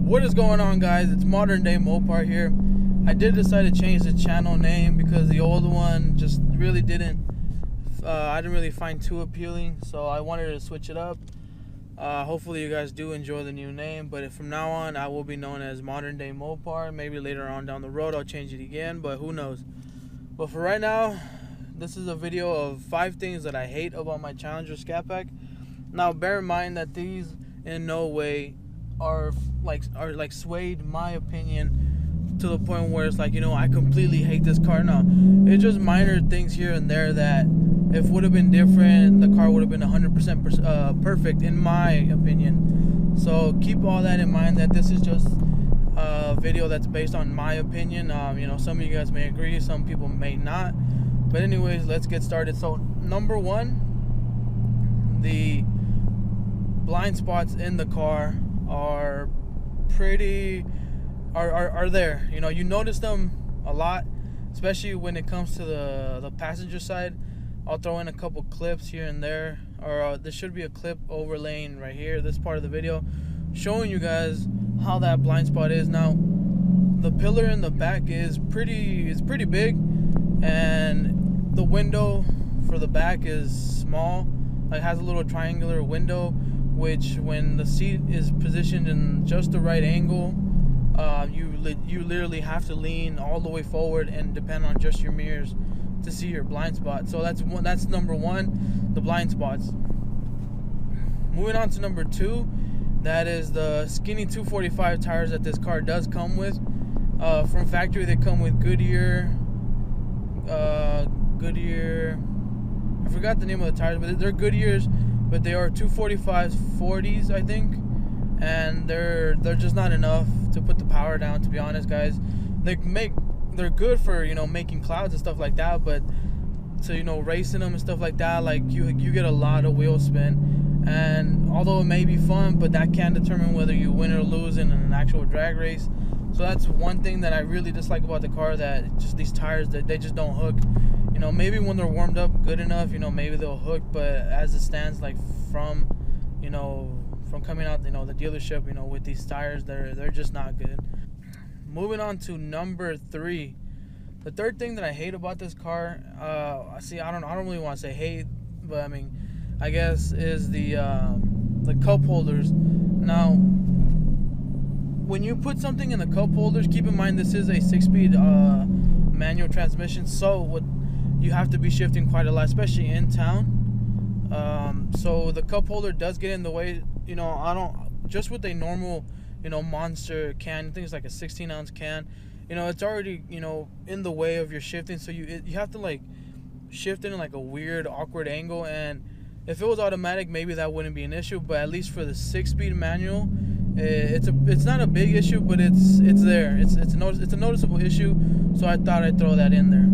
What is going on, guys? It's Modern Day Mopar here. I did decide to change the channel name because the old one just really I didn't really find too appealing, so I wanted to switch it up. Hopefully you guys do enjoy the new name, but from now on I will be known as Modern Day Mopar. Maybe later on down the road I'll change it again, but who knows. But for right now, this is a video of 5 things that I hate about my Challenger Scat Pack. Now bear in mind that these in no way are swayed my opinion to the point where it's like, you know, I completely hate this car. No, it's just minor things here and there that if would have been different, the car would have been 100% perfect in my opinion. So keep all that in mind, that this is just a video that's based on my opinion. You know, some of you guys may agree, some people may not, but anyways, let's get started. So number 1, the blind spots in the car are there. You know, you notice them a lot, especially when it comes to the passenger side. I'll throw in a couple clips here and there, or there should be a clip overlaying right here, this part of the video, showing you guys how that blind spot is. Now, the pillar in the back is pretty big, and the window for the back is small. It has a little triangular window, which when the seat is positioned in just the right angle, you literally have to lean all the way forward and depend on just your mirrors to see your blind spot. So that's number 1, the blind spots. Moving on to number 2, that is the skinny 245 tires that this car does come with. From factory, they come with Goodyear. I forgot the name of the tires, but they're Goodyears. But they are 245s 40s, I think, and they're just not enough to put the power down, to be honest, guys. They're good for, you know, making clouds and stuff like that, but to, you know, racing them and stuff like that, like you get a lot of wheel spin, and although it may be fun, but that can determine whether you win or lose in an actual drag race. So that's one thing that I really dislike about the car, that just these tires, that they just don't hook. You know, maybe when they're warmed up good enough, you know, maybe they'll hook, but as it stands, like from coming out, you know, the dealership, you know, with these tires, they're just not good. Moving on to number 3, the third thing that I hate about this car, I don't really want to say hate, but I mean, I guess is the cup holders. Now, when you put something in the cup holders, keep in mind this is a 6-speed manual transmission, so you have to be shifting quite a lot, especially in town. So the cup holder does get in the way. You know, just with a normal, you know, monster can, I think it's like a 16-ounce can, you know, it's already, you know, in the way of your shifting. So you have to like shift it in like a weird, awkward angle. And if it was automatic, maybe that wouldn't be an issue. But at least for the 6-speed manual, it's not a big issue, but it's there. It's a noticeable issue. So I thought I'd throw that in there.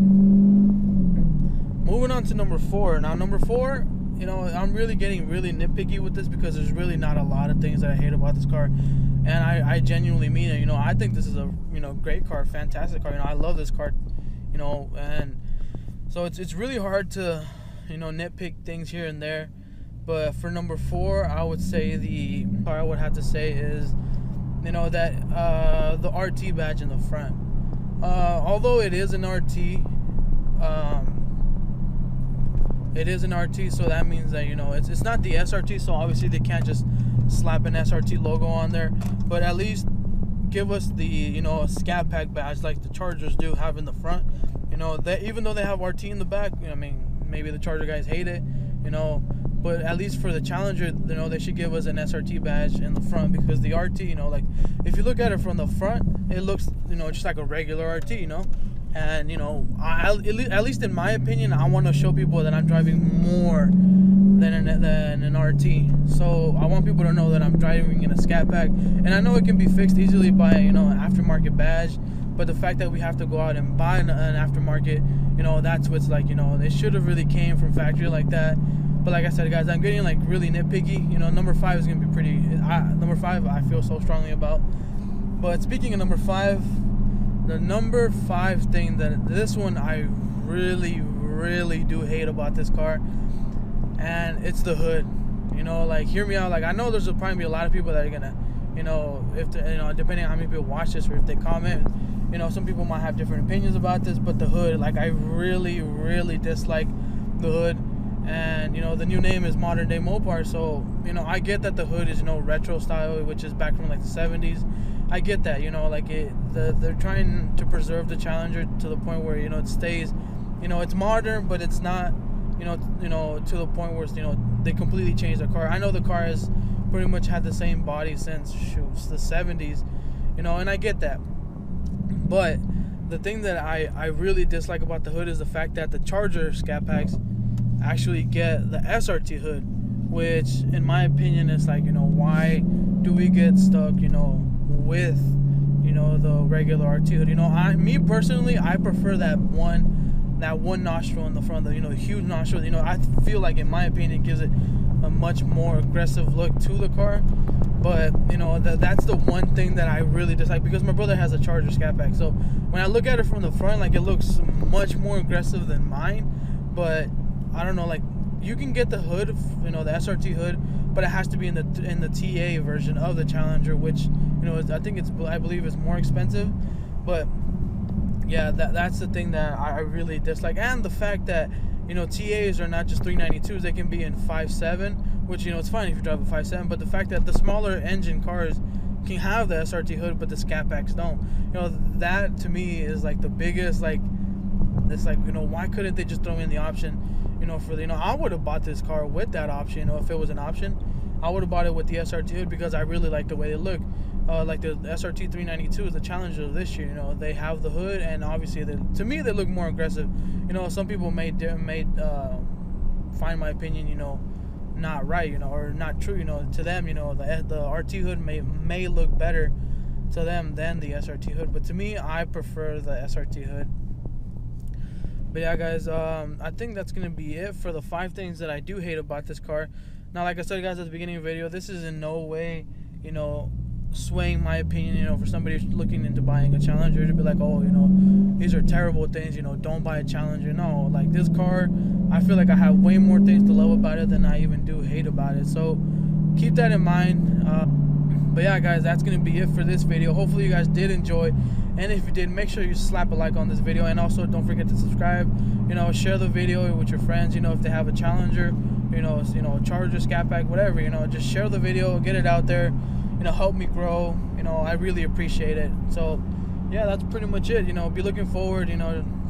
Moving on to number 4. Now, number 4, you know, I'm really getting really nitpicky with this because there's really not a lot of things that I hate about this car, and I genuinely mean it. You know, I think this is a, you know, great car, fantastic car. You know, I love this car, you know, and so it's really hard to, you know, nitpick things here and there. But for number 4, I would say the car I would have to say is, you know, that the RT badge in the front. Although it is an RT, it is an RT, so that means that, you know, it's not the SRT, so obviously they can't just slap an SRT logo on there, but at least give us the, you know, Scat Pack badge like the Chargers do have in the front. You know, that even though they have RT in the back, you know, I mean, maybe the Charger guys hate it, you know, but at least for the Challenger, you know, they should give us an SRT badge in the front, because the RT, you know, like if you look at it from the front, it looks, you know, just like a regular RT, you know. And, you know, at least in my opinion, I want to show people that I'm driving more than an RT. So I want people to know that I'm driving in a Scat Pack. And I know it can be fixed easily by, you know, an aftermarket badge. But the fact that we have to go out and buy an aftermarket, you know, that's what's like, you know, they should have really came from factory like that. But like I said, guys, I'm getting like really nitpicky. You know, number 5 is going to be pretty... number 5 I feel so strongly about. But speaking of number 5... the number 5 thing, that this one I really do hate about this car, and it's the hood. You know, like, hear me out. Like, I know there's probably be a lot of people that are gonna, if depending on how many people watch this or if they comment, some people might have different opinions about this. But the hood, like, I really, really dislike the hood. And the new name is modern day Mopar, so I get that the hood is retro style, which is back from like the 70s. I get that, they're trying to preserve the Challenger to the point where it stays, it's modern, but it's not to the point where they completely changed the car. I know the car has pretty much had the same body since the 70s, and I get that. But the thing that I really dislike about the hood is the fact that the Charger Scat Packs actually get the SRT hood, which in my opinion is like, why do we get stuck with the regular RT hood? Me personally, I prefer that one nostril in the front, the huge nostril. I feel like, in my opinion, it gives it a much more aggressive look to the car. But that's the one thing that I really dislike, because my brother has a Charger Scat Pack, so when I look at it from the front, like, it looks much more aggressive than mine. But I don't know, like, you can get the hood, the SRT hood, but it has to be in the TA version of the Challenger, which I believe is more expensive. But yeah, that's the thing that I really dislike. And the fact that TAs are not just 392s, they can be in 5.7, which it's fine if you drive a 5.7, but the fact that the smaller engine cars can have the SRT hood but the Scat Packs don't, that to me is like the biggest, like, it's like, why couldn't they just throw in the option, for the, I would have bought this car with that option, if it was an option. I would have bought it with the SRT hood, because I really like the way they look. Like the SRT 392 is the Challenger of this year. They have the hood, and obviously to me they look more aggressive. Some people may find my opinion, not right, or not true. To them, the RT hood may look better to them than the SRT hood, but to me, I prefer the SRT hood. But yeah, guys, I think that's gonna be it for the 5 things that I do hate about this car. Now, like I said, guys, at the beginning of the video, this is in no way, swaying my opinion, for somebody looking into buying a Challenger, to be like, oh, these are terrible things, don't buy a Challenger. No, like, this car, I feel like I have way more things to love about it than I even do hate about it. So keep that in mind. But yeah, guys, that's gonna be it for this video. Hopefully you guys did enjoy, and if you did, make sure you slap a like on this video, and also don't forget to subscribe. Share the video with your friends, if they have a Challenger, Charger, Scat Pack, whatever, just share the video, get it out there, help me grow. I really appreciate it. So yeah, that's pretty much it. Be looking forward,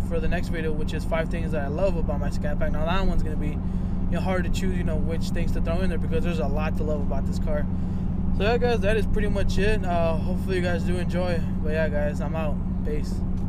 for the next video, which is 5 things that I love about my Scat Pack. Now, that one's gonna be hard to choose, which things to throw in there, because there's a lot to love about this car. So yeah, guys, that is pretty much it. Hopefully you guys do enjoy. But yeah, guys, I'm out. Peace.